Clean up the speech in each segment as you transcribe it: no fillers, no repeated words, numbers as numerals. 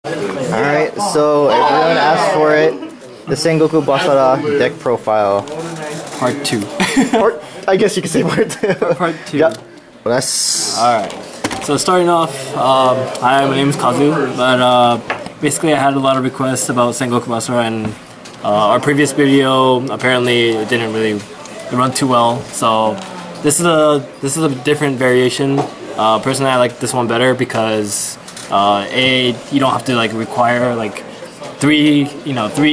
Alright, so everyone asked for it. The Sengoku Basara deck profile. Part 2. I guess you could say part 2. Part 2. Yep. Let's... Alright. So starting off, hi, my name is Kazu, but basically I had a lot of requests about Sengoku Basara, and our previous video, apparently it didn't really run too well, so this is a different variation. Personally I like this one better because you don't have to like require like three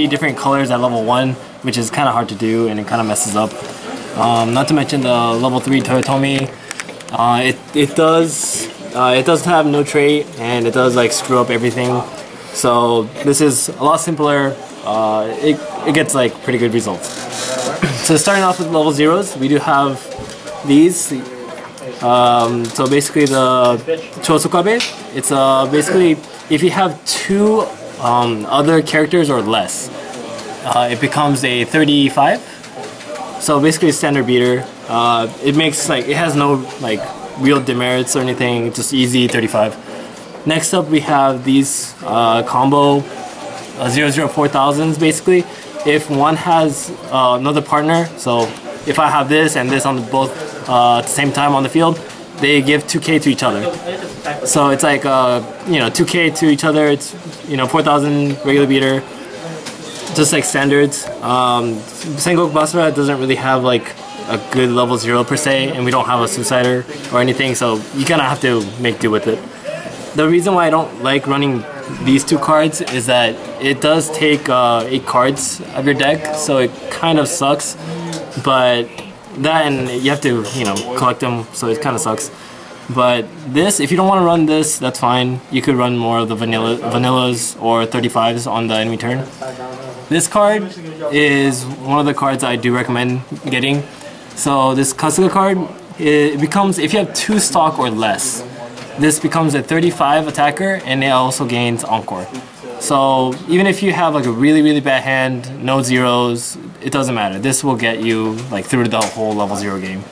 different colors at level 1, which is kind of hard to do and it kind of messes up. Not to mention the level 3 Toyotomi, it does have no trait and it does like screw up everything. So this is a lot simpler. It gets like pretty good results. So starting off with level 0s, we do have these. So basically the Chosokabe, it's basically if you have 2 other characters or less, it becomes a 35. So basically a standard beater. It makes like, it has no like real demerits or anything, just easy 35. Next up we have these combo 004,000s basically. If one has another partner, so if I have this and this on both at the same time on the field, they give 2k to each other. So it's like 2k to each other. It's 4,000 regular beater, just like standards. Sengoku Basara doesn't really have like a good level 0 per se, and we don't have a suicider or anything, so you kind of have to make do with it. The reason why I don't like running these 2 cards is that it does take 8 cards of your deck, so it kind of sucks. But that, and you have to collect them, so it kind of sucks. But this, if you don't want to run this, that's fine. You could run more of the vanillas or 35s on the enemy turn. This card is one of the cards I do recommend getting. So this Kazu card, it becomes, if you have 2 stock or less, this becomes a 35 attacker, and it also gains Encore. So even if you have like a really bad hand, no zeros, it doesn't matter. This will get you like through the whole level 0 game.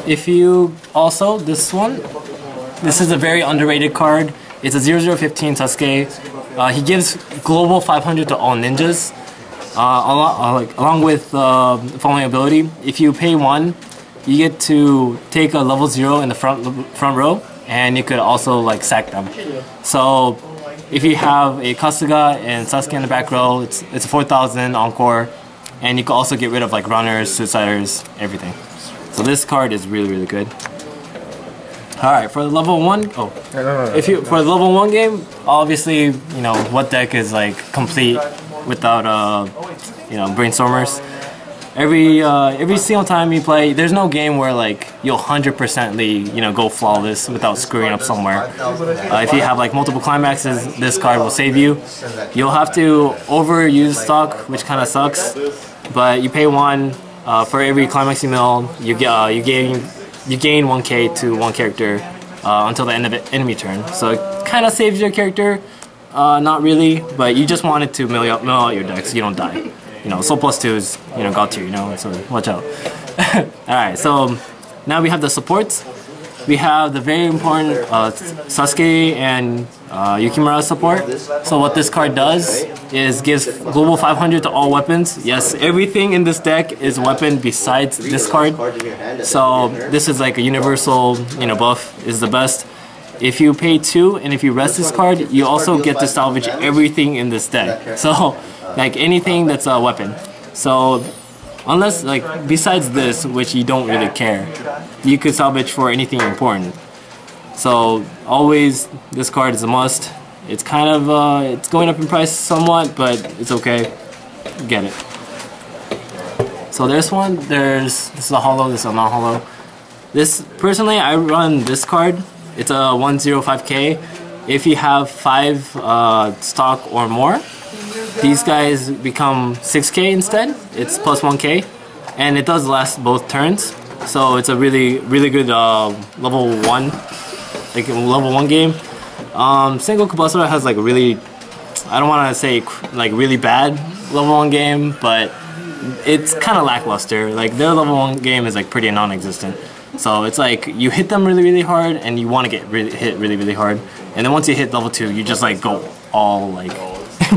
If you also, this is a very underrated card. It's a 0015 Sasuke. He gives global 500 to all ninjas, along with the following ability. If you pay 1, you get to take a level 0 in the front row, and you could also like sack them. So if you have a Kasuga and Sasuke in the back row, it's a 4,000 Encore, and you can also get rid of like runners, suiciders, everything. So this card is really good. Alright, for the level 1, for the level 1 game, obviously, what deck is like complete without brainstormers. Every single time you play, there's no game where like you'll 100%ly go flawless without screwing up somewhere. If you have like multiple climaxes, this card will save you. You'll have to overuse stock, which kind of sucks, but you pay 1 for every climax you mill. You gain 1k to 1 character until the end of enemy turn. So it kind of saves your character, not really, but you just want it to mill out your deck so you don't die. Soul plus 2 is, god tier, so watch out. Alright, so now we have the supports. We have the very important Sasuke and Yukimura support. So what this card does is gives global 500 to all weapons. Yes, everything in this deck is weapon besides this card. So this is like a universal, buff, is the best. If you pay 2 and if you rest this card, you also get to salvage everything in this deck. So like anything that's a weapon. So unless like besides this, which you don't really care, you could salvage for anything important. So always this card is a must. It's kind of it's going up in price somewhat, but it's okay. Get it. So this is a holo, this is a non-holo. This personally I run this card. It's a 105k. If you have 5 stock or more, these guys become 6k instead. It's plus 1k, and it does last both turns. So it's a really good level 1, like level 1 game. Sengoku Basara has like a really, I don't want to say like really bad level 1 game, but it's kind of lackluster. Like their level 1 game is like pretty non-existent. So it's like you hit them really hard, and you want to get hit really hard. and then once you hit level 2, you just like go all like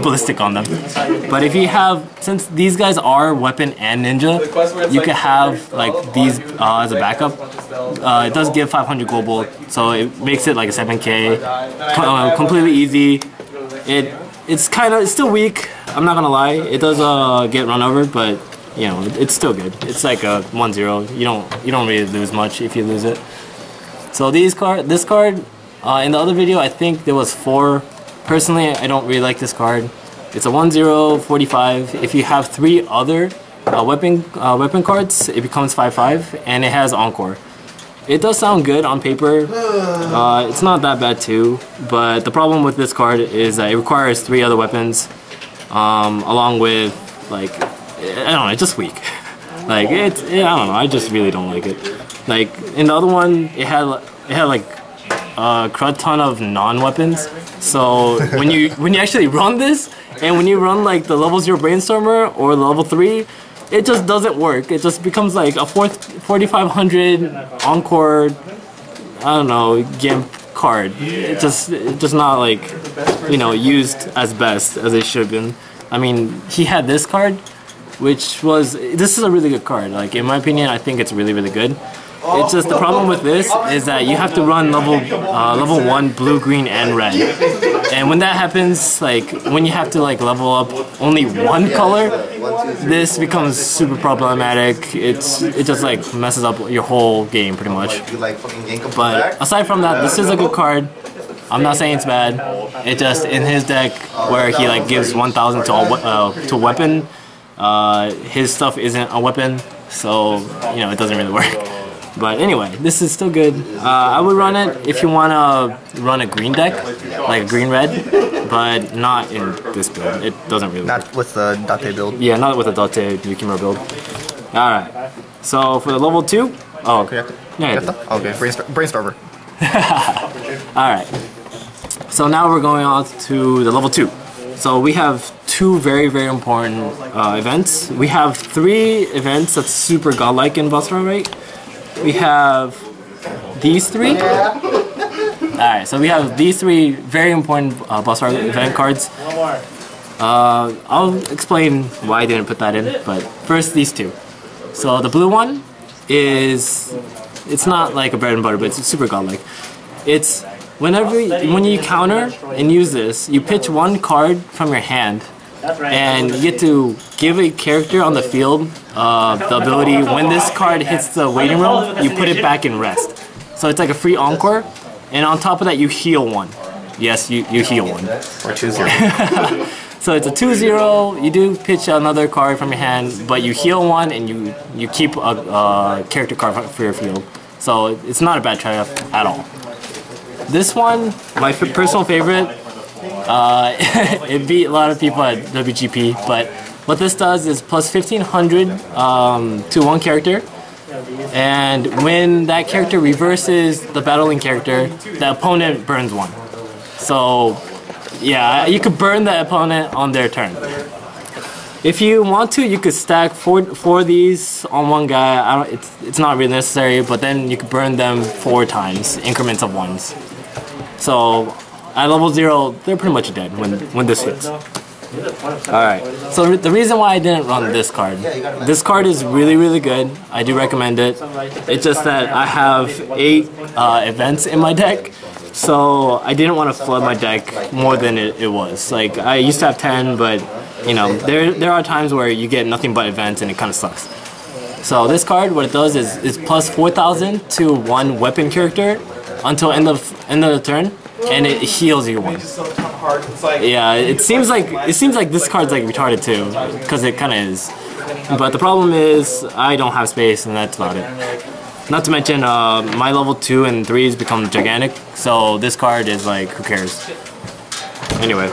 ballistic on them. But if you have, since these guys are weapon and ninja, you could have like these as a backup. It does give 500 global, so it makes it like a 7k, completely easy. It's still weak. I'm not gonna lie. It does get run over, but you know it's still good. It's like a 1-0. You don't really lose much if you lose it. So this card in the other video I think there was 4. Personally, I don't really like this card. It's a 1-0 45. If you have 3 other weapon cards, it becomes 5-5, and it has Encore. It does sound good on paper. It's not that bad too, but the problem with this card is that it requires 3 other weapons, along with like I don't know, it's just weak. Like I don't know, I just really don't like it. Like in the other one, it had like a crud ton of non-weapons. So when you actually run this, and when you run like the level 0 brainstormer or the level 3, it just doesn't work. It just becomes like a 4500 Encore, I don't know, GIMP card. It's just not like, you know, used as best as it should have been. I mean, he had this card, which was, this is a really good card. Like in my opinion, I think it's really, really good. It's just the problem with this is that you have to run level 1 blue, green, and red. And when that happens, like when you have to like level up only one color, this becomes super problematic. It just like messes up your whole game pretty much. But aside from that, this is a good card. I'm not saying it's bad. It just in his deck where he like gives 1000 to a weapon, his stuff isn't a weapon, so you know it doesn't really work. But anyway, this is still good. I would run it if you want to run a green deck, like a green-red, but not in this build. It doesn't really work. Not with the Date build? Yeah, not with the Date Yukimura build. Alright, so for the level 2... Oh, okay. Yeah, okay, brainstormer. Alright, so now we're going on to the level 2. So we have 2 very, very important events. We have 3 events that's super godlike in Basara, right? We have these 3. Alright, so we have these 3 very important Basara event cards. I'll explain why I didn't put that in, but first these 2. So the blue one is, it's not like a bread and butter, but it's super godlike. It's when you counter and use this, you pitch 1 card from your hand, and you get to give a character on the field the ability, when this card hits the waiting room, you put it back in rest. So it's like a free Encore, and on top of that you heal 1. Yes, you heal 1. Or 2-0. So it's a 2-0, you do pitch another card from your hand, but you heal 1 and you keep a character card for your field. So it's not a bad trade-off at all. This one, my personal favorite, it beat a lot of people at WGP, but what this does is plus 1500 to 1 character, and when that character reverses the battling character, the opponent burns 1. So yeah, you could burn the opponent on their turn. If you want to, you could stack four of these on one guy. It's not really necessary, but then you could burn them 4 times, increments of 1s. So at level 0, they're pretty much dead when this hits. Alright, so the reason why I didn't run this card is really, really good. I do recommend it. It's just that I have 8 events in my deck, so I didn't want to flood my deck more than it was. Like, I used to have 10, but you know, there are times where you get nothing but events and it kind of sucks. So this card, what it does is plus 4000 to 1 weapon character until end of the turn, and it heals you 1. Yeah, it seems like this card's like retarded too, because it kind of is. But the problem is I don't have space, and that's about it. Not to mention my level 2 and 3s become gigantic, so this card is like, who cares? Anyway,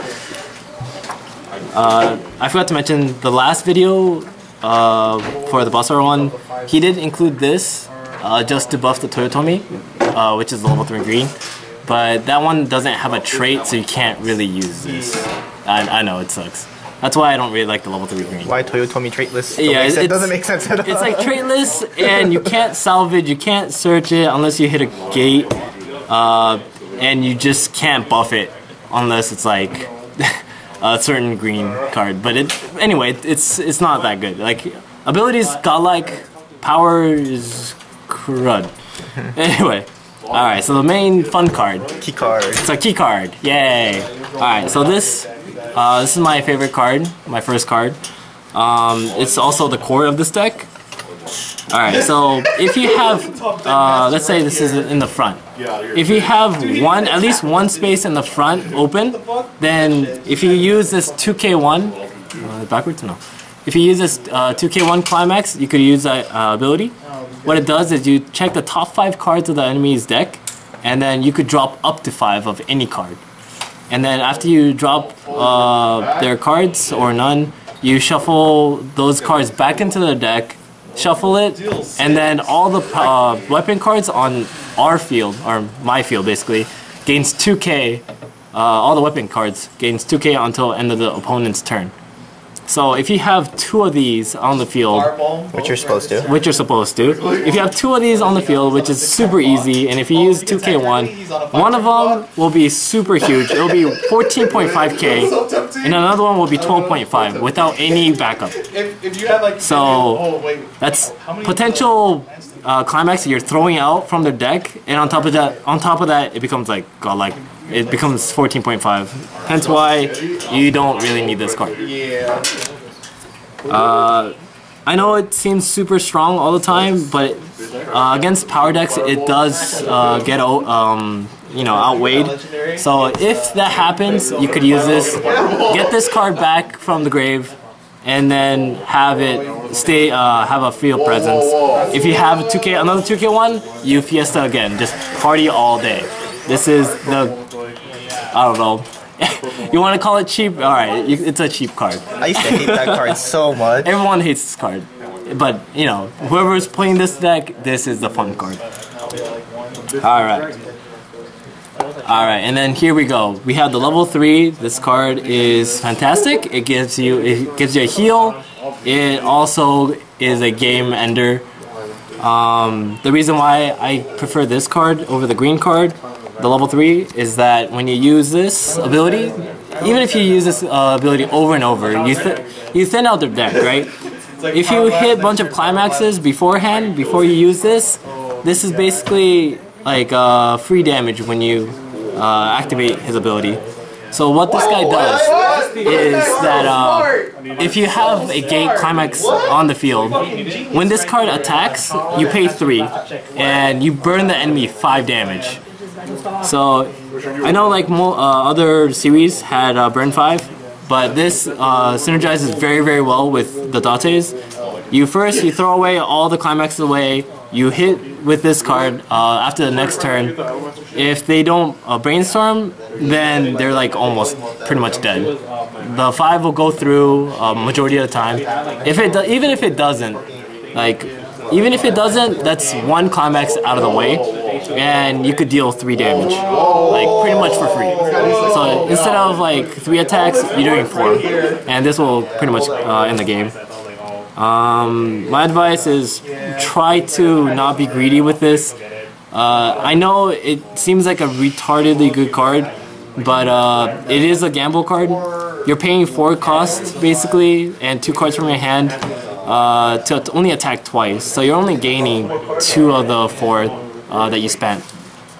I forgot to mention the last video for the Basara one. He did include this just to buff the Toyotomi, which is level 3 green. But that one doesn't have a trait, so you can't really use this. I know, it sucks. That's why I don't really like the level 3 green. Why Toyotomi traitless? Yeah, it doesn't make sense at all. It's like traitless, and you can't salvage, you can't search it unless you hit a gate. and you just can't buff it unless it's like a certain green card. But anyway, it's not that good. Like, abilities godlike, power is crud. Anyway, alright, so the main fun card. Key card. It's a key card. Yay! Alright, so this is my favorite card, my first card. It's also the core of this deck. Alright, so if you have, let's say this is in the front. If you have at least one space in the front open, then if you use this 2k1, backwards? No. If you use this 2k1 climax, you could use that ability. What it does is you check the top 5 cards of the enemy's deck, and then you could drop up to 5 of any card. And then after you drop their cards, or none, you shuffle those cards back into the deck, shuffle it, and then all the weapon cards on our field, or my field basically, gains 2k, all the weapon cards gains 2k until end of the opponent's turn. So if you have 2 of these on the field, Which you're supposed to. if you have 2 of these on the field, which is super easy, and if you use 2k1, one of them will be super huge, it'll be 14.5k, and another one will be 12.5 without any backup. So that's potential climax that you're throwing out from the deck, and on top of that, it becomes like godlike. It becomes 14.5. Hence why you don't really need this card. I know it seems super strong all the time, but against power decks, it does get outweighed. So if that happens, you could use this, get this card back from the grave, and then have it have a field presence. If you have another 2k1, you fiesta again, just party all day. This is the, I don't know. You want to call it cheap? Alright, it's a cheap card. I used to hate that card so much. Everyone hates this card. But, you know, whoever's playing this deck, this is the fun card. Alright. Alright, and then here we go. We have the level 3. This card is fantastic. It gives you a heal. It also is a game ender. The reason why I prefer this card over the green card, the level 3, is that when you use this ability, even if you use this ability over and over, you thin out the deck, right? If you hit a bunch of climaxes beforehand, before you use this is basically like free damage when you activate his ability. So what this guy does is that if you have a gate climax on the field, when this card attacks, you pay 3, and you burn the enemy 5 damage. So I know like other series had burn 5, but this synergizes very, very well with the dates. You throw away all the climaxes away, you hit with this card after the next turn. If they don't brainstorm, then they're like almost pretty much dead. The 5 will go through majority of the time. Even if it doesn't, that's 1 climax out of the way, and you could deal 3 damage, like pretty much for free. So instead of like 3 attacks, you're doing 4, and this will pretty much end the game. My advice is try to not be greedy with this. I know it seems like a retardedly good card, but it is a gamble card. You're paying 4 costs basically, and 2 cards from your hand to only attack twice. So you're only gaining 2 of the 4 that you spent.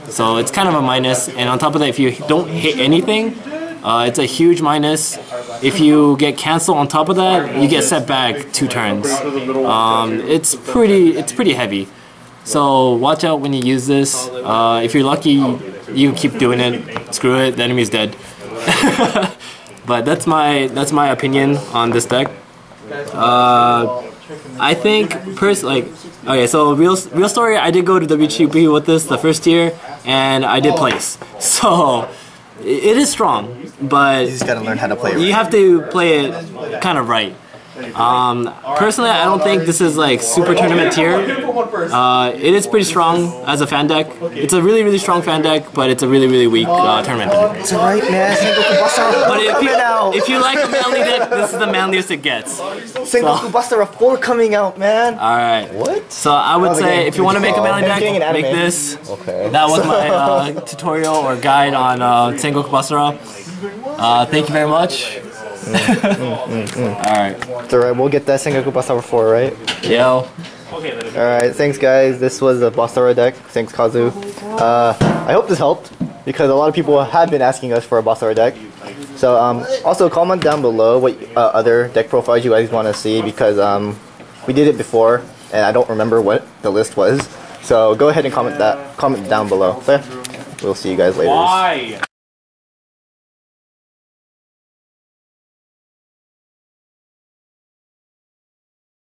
So it's kind of a minus, and on top of that, if you don't hit anything, it's a huge minus. If you get cancelled on top of that, you get set back 2 turns. It's pretty heavy. So watch out when you use this. If you're lucky, you keep doing it. Screw it, the enemy's dead. But that's my opinion on this deck. I think okay, so real story, I did go to WGP with this the first year, and I did place. So it is strong, but You just gotta learn how to play it right. You have to play it kind of right. Personally, I don't think this is like super tournament tier. It is pretty strong as a fan deck. It's a really, really strong fan deck, but it's a really, really weak tournament deck. It's alright, man. Sengoku Basara. But if you like a manly deck, this is the manliest it gets. Sengoku Basara 4 coming out, man. Alright. What? So I would say if you want to make a manly deck, anime. make this. Okay. That was my tutorial or guide on Sengoku Basara. Thank you very much. Alright. It's alright, we'll get that Sengoku Basara 4, right? Yo. Alright, thanks guys. This was a Basara deck. Thanks Kazu. I hope this helped because a lot of people have been asking us for a Basara deck. So also comment down below what other deck profiles you guys want to see because we did it before and I don't remember what the list was. So go ahead and comment down below. So, we'll see you guys later. Why?